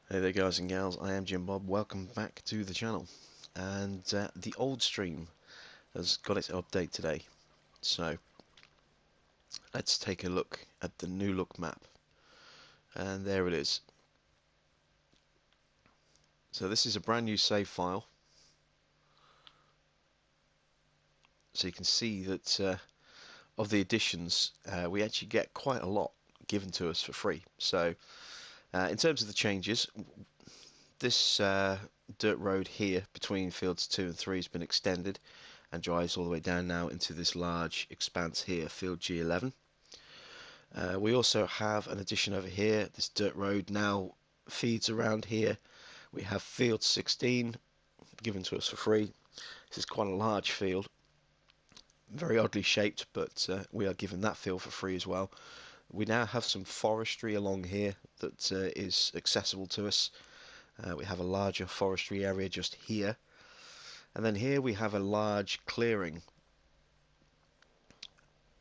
Hey there guys and gals, I am Jim Bob, welcome back to the channel. And the old stream has got its update today, so let's take a look at the new look map. And there it is. So this is a brand new save file, so you can see that of the additions we actually get quite a lot given to us for free. So in terms of the changes, this dirt road here between fields 2 and 3 has been extended and drives all the way down now into this large expanse here, field G11. We also have an addition over here. This dirt road now feeds around here. We have field 16 given to us for free. This is quite a large field, very oddly shaped, but we are given that field for free as well. We now have some forestry along here that is accessible to us. We have a larger forestry area just here, and then here we have a large clearing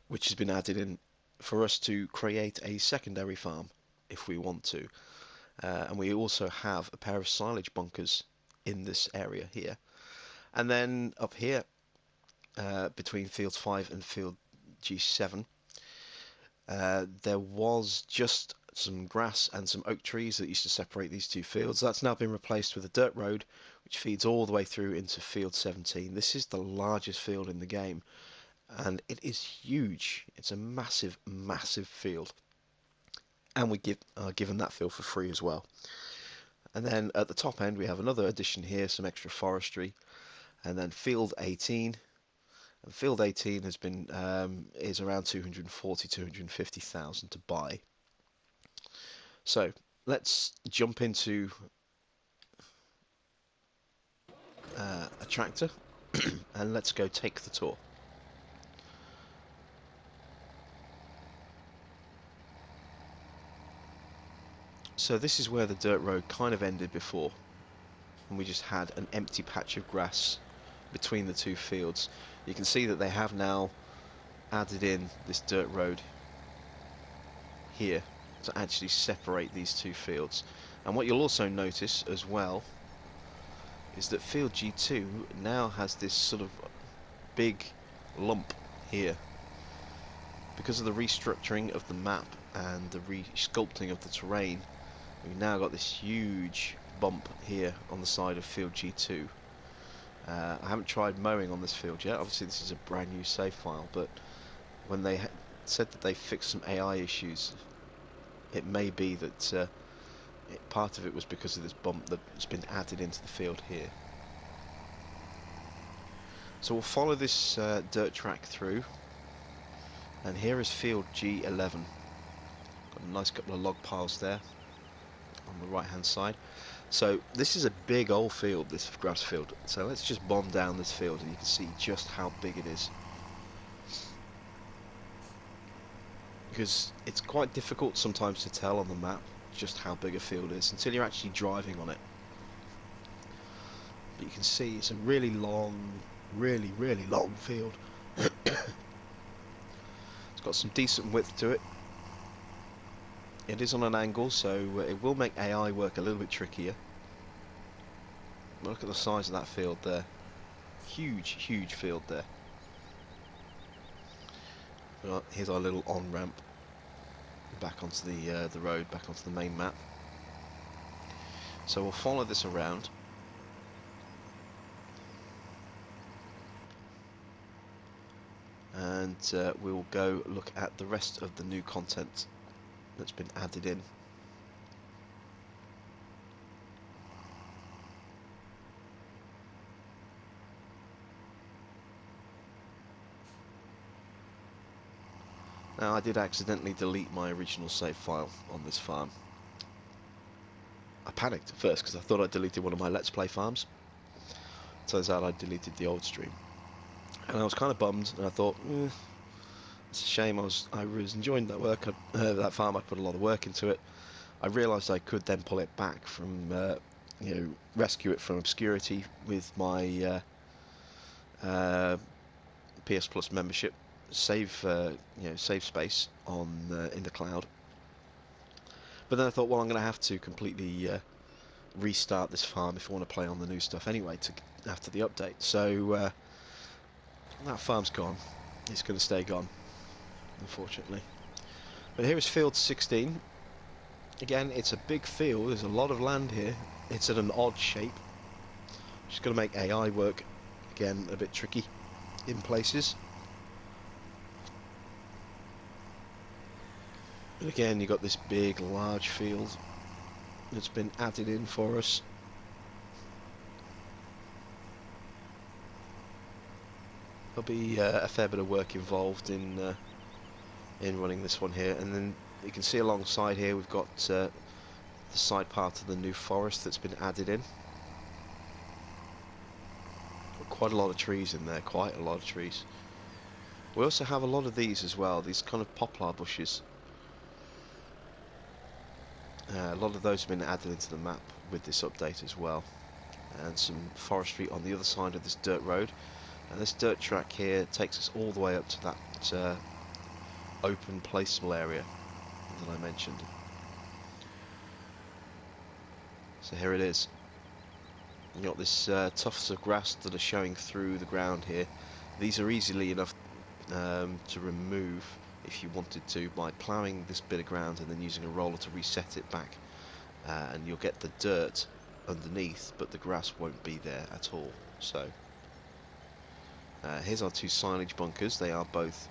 which has been added in for us to create a secondary farm if we want to. And we also have a pair of silage bunkers in this area here. And then up here, between field 5 and field G7, there was just some grass and some oak trees that used to separate these two fields. That's now been replaced with a dirt road which feeds all the way through into field 17. This is the largest field in the game, and it is huge. It's a massive, massive field, and we are given that field for free as well. And then at the top end we have another addition here, some extra forestry, and then field 18. And field 18 has been is around 240,000-250,000 to buy. So let's jump into a tractor and let's go take the tour. So this is where the dirt road kind of ended before, and we just had an empty patch of grass between the two fields. You can see that they have now added in this dirt road here to actually separate these two fields. And what you'll also notice as well is that field G2 now has this sort of big lump here. Because of the restructuring of the map and the re-sculpting of the terrain, we've now got this huge bump here on the side of field G2. I haven't tried mowing on this field yet. Obviously this is a brand new save file, but when they said that they fixed some AI issues, it may be that part of it was because of this bump that's been added into the field here. So we'll follow this dirt track through, and here is field G11. Got a nice couple of log piles there on the right hand side. So this is a big old field, this grass field. So let's just bomb down this field and you can see just how big it is. Because it's quite difficult sometimes to tell on the map just how big a field is until you're actually driving on it. But you can see it's a really long, really long field. It's got some decent width to it. It is on an angle, so it will make AI work a little bit trickier. Look at the size of that field there. Huge field there. Here's our little on-ramp back onto the road, back onto the main map. So we'll follow this around. And we'll go look at the rest of the new content that's been added in. Now I did accidentally delete my original save file on this farm. I panicked at first because I thought I deleted one of my Let's Play farms. Turns out I deleted the old stream. And I was kind of bummed, and I thought, it's a shame. I was enjoying that work. That farm, I put a lot of work into it. I realised I could then pull it back from, rescue it from obscurity with my PS Plus membership, save space on in the cloud. But then I thought, well, I'm going to have to completely restart this farm if you want to play on the new stuff anyway after the update. So that farm's gone. It's going to stay gone, unfortunately. But here is field 16. Again, it's a big field. There's a lot of land here. It's at an odd shape. Just going to make AI work again a bit tricky in places. But again, you've got this big, large field that's been added in for us. There'll be a fair bit of work involved in running this one here, and then you can see alongside here we've got the side part of the new forest that's been added in. Quite a lot of trees in there, quite a lot of trees. We also have a lot of these as well, these kind of poplar bushes. A lot of those have been added into the map with this update as well. And some forestry on the other side of this dirt road. And this dirt track here takes us all the way up to that open placeable area that I mentioned. So here it is. You've got this tufts of grass that are showing through the ground here. These are easily enough to remove if you wanted to by ploughing this bit of ground and then using a roller to reset it back. And you'll get the dirt underneath, but the grass won't be there at all. So here's our two silage bunkers. They are both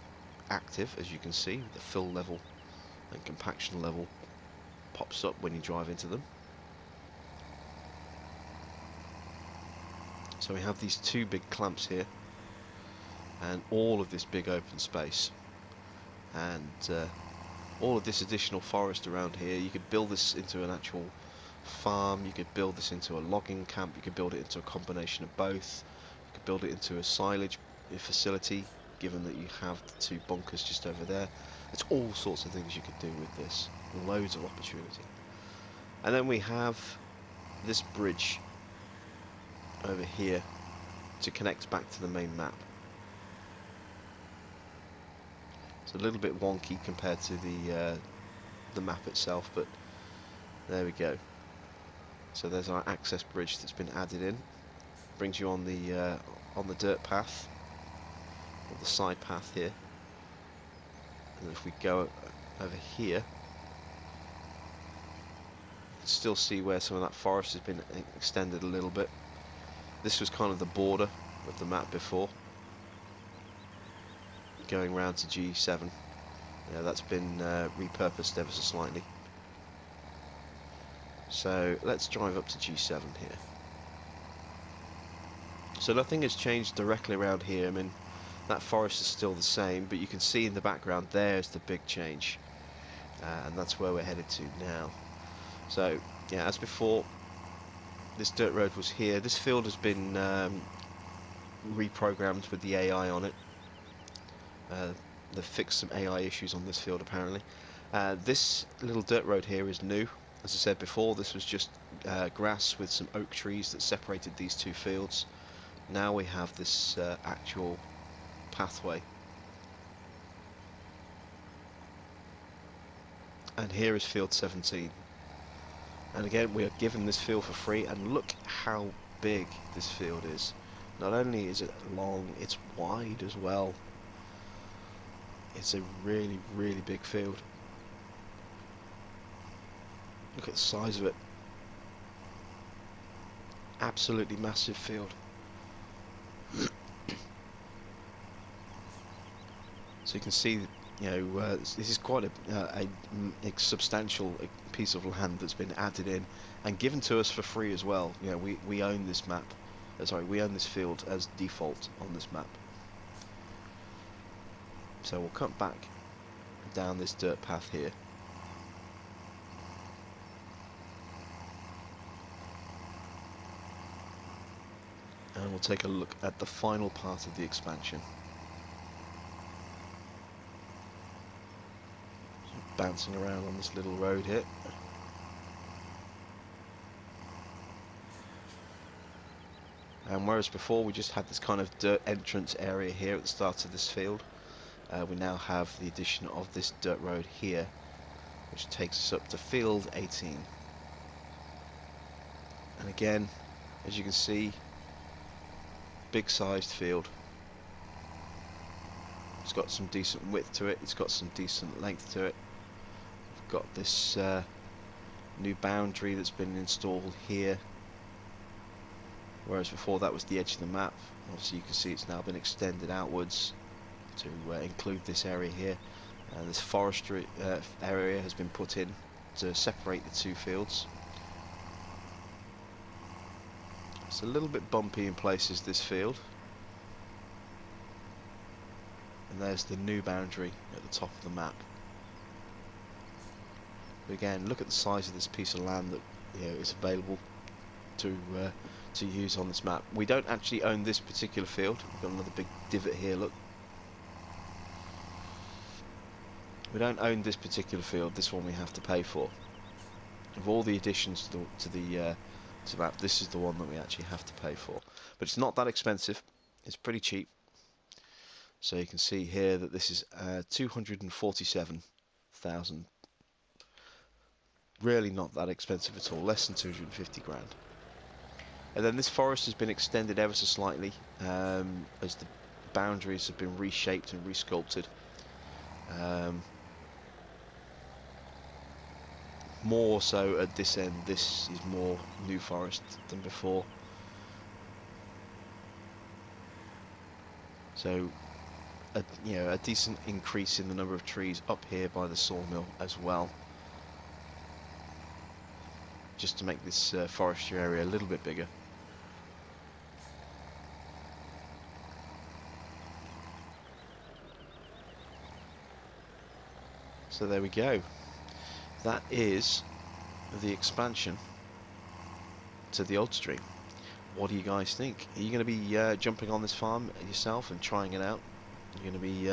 active, as you can see. The fill level and compaction level pops up when you drive into them. So we have these two big clamps here and all of this big open space and all of this additional forest around here. You could build this into an actual farm, you could build this into a logging camp, you could build it into a combination of both, you could build it into a silage facility, given that you have the two bunkers just over there. There's all sorts of things you could do with this, loads of opportunity. And then we have this bridge over here to connect back to the main map. It's a little bit wonky compared to the map itself, but there we go. So there's our access bridge that's been added in. Brings you on the dirt path, or the side path here. And if we go over here, you can still see where some of that forest has been extended a little bit. This was kind of the border of the map before, going round to G7. Yeah, that's been repurposed ever so slightly. So let's drive up to G7 here. So nothing has changed directly around here. I mean, that forest is still the same, but you can see in the background there's the big change, and that's where we're headed to now. So yeah, as before, this dirt road was here. This field has been reprogrammed with the AI on it. They've fixed some AI issues on this field apparently. This little dirt road here is new. As I said before, this was just grass with some oak trees that separated these two fields. Now we have this actual pathway. And here is field 17. And again, we are given this field for free, and look how big this field is. Not only is it long, it's wide as well. It's a really, really big field. Look at the size of it. Absolutely massive field. So you can see, you know, this is quite a substantial piece of land that's been added in and given to us for free as well. You know, we own this map. Sorry, we own this field as default on this map. So we'll cut back down this dirt path here. And we'll take a look at the final part of the expansion. So bouncing around on this little road here. And whereas before we just had this kind of dirt entrance area here at the start of this field, we now have the addition of this dirt road here, which takes us up to field 18. And again, as you can see, big sized field. It's got some decent width to it, it's got some decent length to it. We've got this new boundary that's been installed here, whereas before that was the edge of the map. Obviously you can see it's now been extended outwards to include this area here. This forestry area has been put in to separate the two fields. It's a little bit bumpy in places, this field. And there's the new boundary at the top of the map. But again, look at the size of this piece of land that is available to use on this map. We don't actually own this particular field. We've got another big divot here, look. We don't own this particular field. This one we have to pay for. Of all the additions to the map, this is the one that we actually have to pay for. But it's not that expensive. It's pretty cheap. So you can see here that this is 247,000. Really not that expensive at all. Less than 250 grand. And then this forest has been extended ever so slightly as the boundaries have been reshaped and resculpted. More so at this end. This is more new forest than before. So a decent increase in the number of trees up here by the sawmill as well, just to make this forestry area a little bit bigger. So there we go. That is the expansion to the old stream. What do you guys think? Are you going to be jumping on this farm yourself and trying it out? You're going to be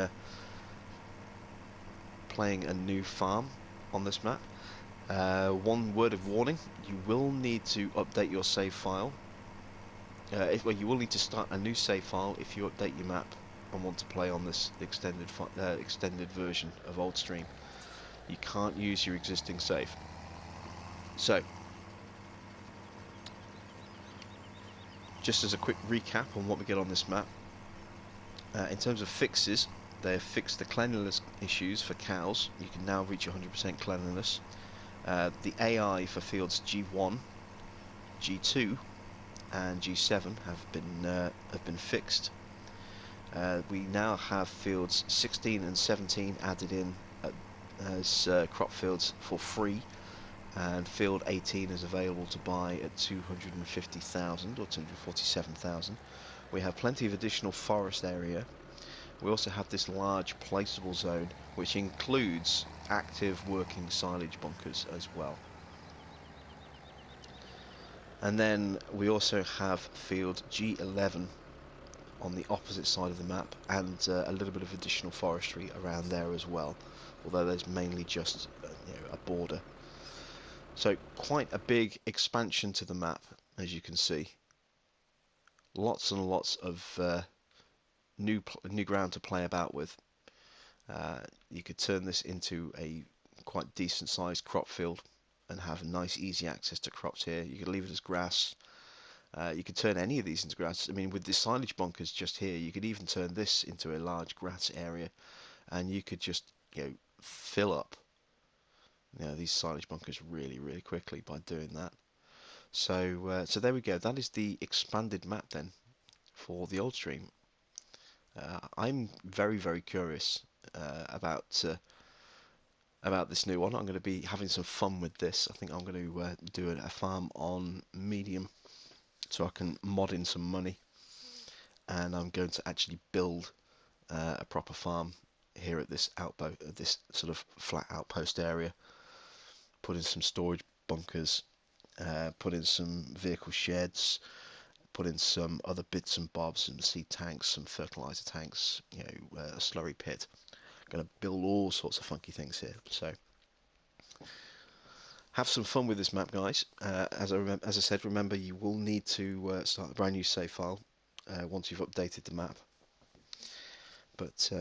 playing a new farm on this map. One word of warning: you will need to update your save file. Well, you will need to start a new save file if you update your map and want to play on this extended version of Old Stream. You can't use your existing save. So, just as a quick recap on what we get on this map, in terms of fixes, they've fixed the cleanliness issues for cows. You can now reach 100% cleanliness. The AI for fields G1, G2, and G7 have been fixed. We now have fields 16 and 17 added in as crop fields for free, and field 18 is available to buy at 250,000 or 247,000. We have plenty of additional forest area. We also have this large placeable zone, which includes active working silage bunkers as well. And then we also have field G11 on the opposite side of the map, and a little bit of additional forestry around there as well, although there's mainly just a border. So quite a big expansion to the map, as you can see. Lots and lots of new ground to play about with. You could turn this into a quite decent sized crop field and have nice easy access to crops here. You could leave it as grass. You could turn any of these into grass. I mean, with the silage bunkers just here, you could even turn this into a large grass area, and you could just fill up these silage bunkers really quickly by doing that. So so there we go. That is the expanded map then for the old stream. I'm very curious about this new one. I'm going to be having some fun with this. I think I'm going to do a farm on medium, so I can mod in some money, and I'm going to actually build a proper farm here at this this sort of flat outpost area. Put in some storage bunkers, put in some vehicle sheds, put in some other bits and bobs, some seed tanks, some fertilizer tanks, a slurry pit. Going to build all sorts of funky things here. So have some fun with this map, guys. As I said, remember you will need to start a brand new save file once you've updated the map. But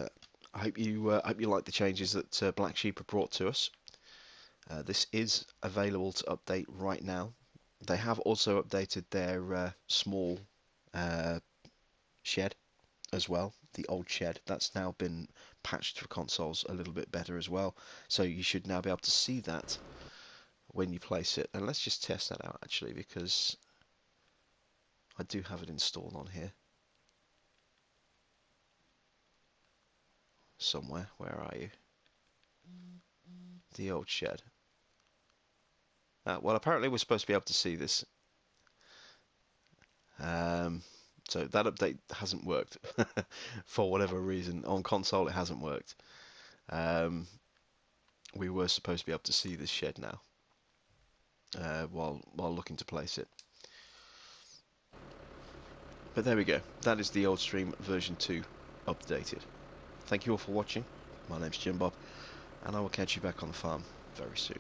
I hope you like the changes that Blacksheep have brought to us. This is available to update right now. They have also updated their small shed as well. The old shed, that's now been patched for consoles a little bit better as well. So you should now be able to see that when you place it. And let's just test that out actually, because I do have it installed on here somewhere. Where are you? The old shed. Well, apparently we're supposed to be able to see this. So that update hasn't worked for whatever reason. On console it hasn't worked. We were supposed to be able to see this shed now while looking to place it. But there we go. That is the old stream version 2 updated. Thank you all for watching. My name's Jim Bob, and I will catch you back on the farm very soon.